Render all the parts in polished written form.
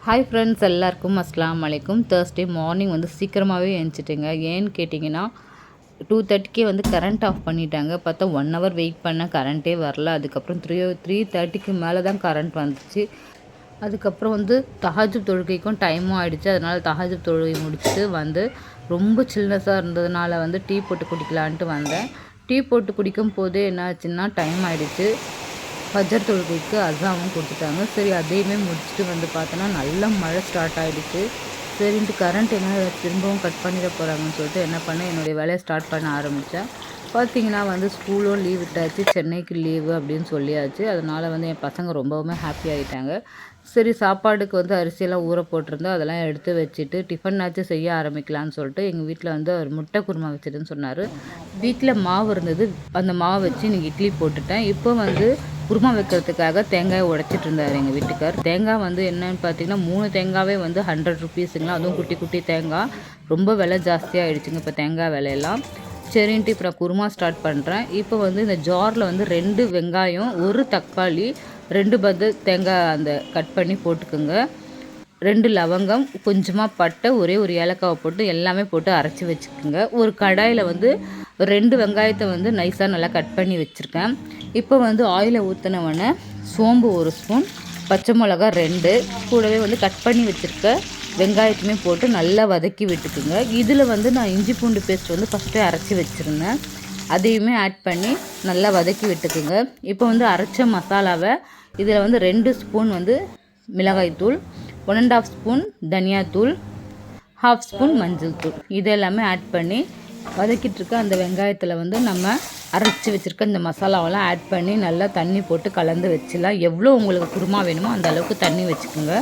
Hi friends, எல்லாருக்கும் அஸ்ஸலாமு அலைக்கும். தேர்ஸ்டே மார்னிங் வந்து சீக்கிரமாகவே எழுந்திரிச்சிட்டேங்க. ஏன்னு கேட்டிங்கன்னா 2:30க்கே வந்து கரண்ட் ஆஃப் பண்ணிட்டாங்க. பார்த்தா 1 ஹவர் வெயிட் பண்ண கரண்ட்டே வரல. அதுக்கப்புறம் 3:30க்கு மேலே தான் கரண்ட் வந்துச்சு. அதுக்கப்புறம் வந்து தஹஜ்ஜுத் தொழுகைக்கும் டைமும் ஆகிடுச்சு. அதனால் தஹஜ்ஜுத் தொழுகை முடிச்சுட்டு வந்து ரொம்ப சில்னஸாக இருந்ததுனால வந்து டீ போட்டு குடிக்கலான்ட்டு வந்தேன். டீ போட்டு குடிக்கும் போதே என்ன ஆச்சுன்னா டைம் ஆகிடுச்சு. ஃபஜர் தொழுகைக்கு அஸாவும் கொடுத்துட்டாங்க. சரி, அதையுமே முடிச்சுட்டு வந்து பார்த்தோன்னா நல்ல மழை ஸ்டார்ட் ஆகிடுச்சு. சரின்ட்டு கரண்ட் என்ன திரும்பவும் கட் பண்ணிட போகிறாங்கன்னு சொல்லிட்டு என்ன பண்ணேன், என்னுடைய வேலையை ஸ்டார்ட் பண்ண ஆரம்பித்தேன். பார்த்திங்கன்னா வந்து ஸ்கூலும் லீவ் விட்டாச்சு, சென்னைக்கு லீவு அப்படின்னு சொல்லியாச்சு. அதனால் வந்து என் பசங்க ரொம்பவுமே ஹாப்பி ஆகிட்டாங்க. சரி, சாப்பாடுக்கு வந்து அரிசியெல்லாம் ஊற போட்டிருந்தோம், அதெல்லாம் எடுத்து வச்சுட்டு டிஃபன்னாச்சும் செய்ய ஆரம்பிக்கலான்னு சொல்லிட்டு எங்கள் வீட்டில் வந்து அவர் முட்டை குருமா வச்சுருன்னு சொன்னார். வீட்டில் மாவு இருந்தது, அந்த மாவு வச்சு இன்றைக்கி இட்லி போட்டுட்டேன். இப்போ வந்து குருமா வைக்கிறதுக்காக தேங்காயை உடைச்சிட்டு இருந்தார் எங்கள் வீட்டுக்கார். தேங்காய் வந்து என்னன்னு பார்த்தீங்கன்னா 3 தேங்காவே வந்து 100 ருபீஸுங்களா. அதுவும் குட்டி குட்டி தேங்காய். ரொம்ப விலை ஜாஸ்தியாக ஆகிடுச்சுங்க இப்போ தேங்காய் விலையெல்லாம். சரின்ட்டு இப்போ நான் குருமா ஸ்டார்ட் பண்ணுறேன். இப்போ வந்து இந்த ஜாரில் வந்து 2 வெங்காயம், 1 தக்காளி, 2 தேங்காய் அந்த கட் பண்ணி போட்டுக்கோங்க. 2 லவங்கம், கொஞ்சமாக பட்டை, ஒரே ஒரு ஏலக்காவை போட்டு எல்லாமே போட்டு அரைச்சி வச்சுக்கோங்க. ஒரு கடாயில் வந்து 2 வெங்காயத்தை வந்து நைஸாக நல்லா கட் பண்ணி வச்சுருக்கேன். இப்போ வந்து ஆயிலை ஊற்றினவொடனே சோம்பு 1 ஸ்பூன், பச்சை மிளகா 2, கூடவே வந்து கட் பண்ணி வச்சுருக்க வெங்காயத்துமே போட்டு நல்லா வதக்கி விட்டுக்குங்க. இதில் வந்து நான் இஞ்சி பூண்டு பேஸ்ட் வந்து ஃபஸ்ட்டே அரைச்சி வச்சுருந்தேன், அதையுமே ஆட் பண்ணி நல்லா வதக்கி விட்டுக்குங்க. இப்போ வந்து அரைச்ச மசாலாவை இதில் வந்து 2 ஸ்பூன் வந்து மிளகாய்த்தூள், 1½ ஸ்பூன் தனியாத்தூள், 1/2 ஸ்பூன் மஞ்சள் தூள், இதெல்லாமே ஆட் பண்ணி வதக்கிட்டு இருக்க அந்த வெங்காயத்தில் வந்து நம்ம அரைச்சி வச்சுருக்க இந்த மசாலாவெல்லாம் ஆட் பண்ணி நல்லா தண்ணி போட்டு கலந்து வச்சிடலாம். எவ்வளோ உங்களுக்கு குருமா வேணுமோ அந்த அளவுக்கு தண்ணி வச்சுக்கோங்க.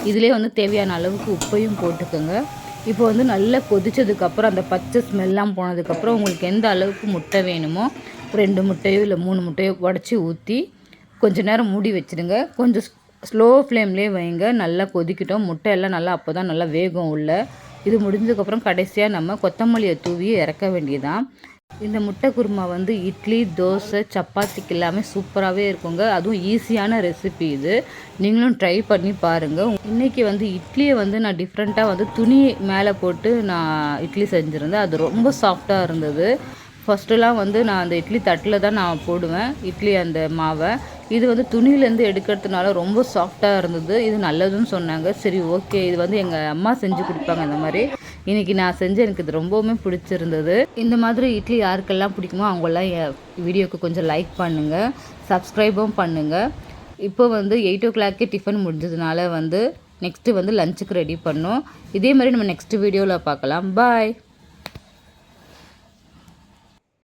இதிலே வந்து தேவையான அளவுக்கு உப்பையும் போட்டுக்கோங்க. இப்போ வந்து நல்லா கொதித்ததுக்கப்புறம் அந்த பச்சை ஸ்மெல்லாம் போனதுக்கப்புறம் உங்களுக்கு எந்த அளவுக்கு முட்டை வேணுமோ 2 முட்டையோ இல்லை 3 முட்டையோ உடச்சி ஊற்றி கொஞ்சம் நேரம் மூடி வச்சுடுங்க. கொஞ்சம் ஸ்லோ ஃப்ளேம்லேயே வைங்க. நல்லா கொதிக்கிட்டோம். முட்டை எல்லாம் நல்லா அப்போ தான் நல்லா வேகும் உள்ள. இது முடிஞ்சதுக்கப்புறம் கடைசியாக நம்ம கொத்தமல்லியை தூவி இறக்க வேண்டியதான். இந்த முட்டை குருமா வந்து இட்லி, தோசை, சப்பாத்திக்கு எல்லாமே சூப்பராகவே இருக்குங்க. அதுவும் ஈஸியான ரெசிபி இது. நீங்களும் ட்ரை பண்ணி பாருங்கள். இன்றைக்கி வந்து இட்லியை வந்து நான் டிஃப்ரெண்ட்டாக வந்து துணி மேலே போட்டு நான் இட்லி செஞ்சுருந்தேன். அது ரொம்ப சாஃப்டாக இருந்தது. ஃபஸ்ட்டுலாம் வந்து நான் அந்த இட்லி தட்டில் தான் நான் போடுவேன் இட்லி அந்த மாவை. இது வந்து துணியிலேருந்து எடுக்கிறதுனால ரொம்ப சாஃப்டாக இருந்தது. இது நல்லதுன்னு சொன்னாங்க. சரி, ஓகே, இது வந்து எங்கள் அம்மா செஞ்சு கொடுப்பாங்க இந்த மாதிரி. இன்றைக்கி நான் செஞ்சு எனக்கு இது ரொம்பவுமே பிடிச்சிருந்தது. இந்த மாதிரி இட்லி யாருக்கெல்லாம் பிடிக்குமோ அவங்கெல்லாம் என் வீடியோவுக்கு கொஞ்சம் லைக் பண்ணுங்கள், சப்ஸ்கிரைபும் பண்ணுங்கள். இப்போ வந்து 8 o'clockே டிஃபன் முடிஞ்சதுனால வந்து நெக்ஸ்ட்டு வந்து லஞ்சுக்கு ரெடி பண்ணோம். இதே மாதிரி நம்ம நெக்ஸ்ட் வீடியோவில் பார்க்கலாம். பாய்.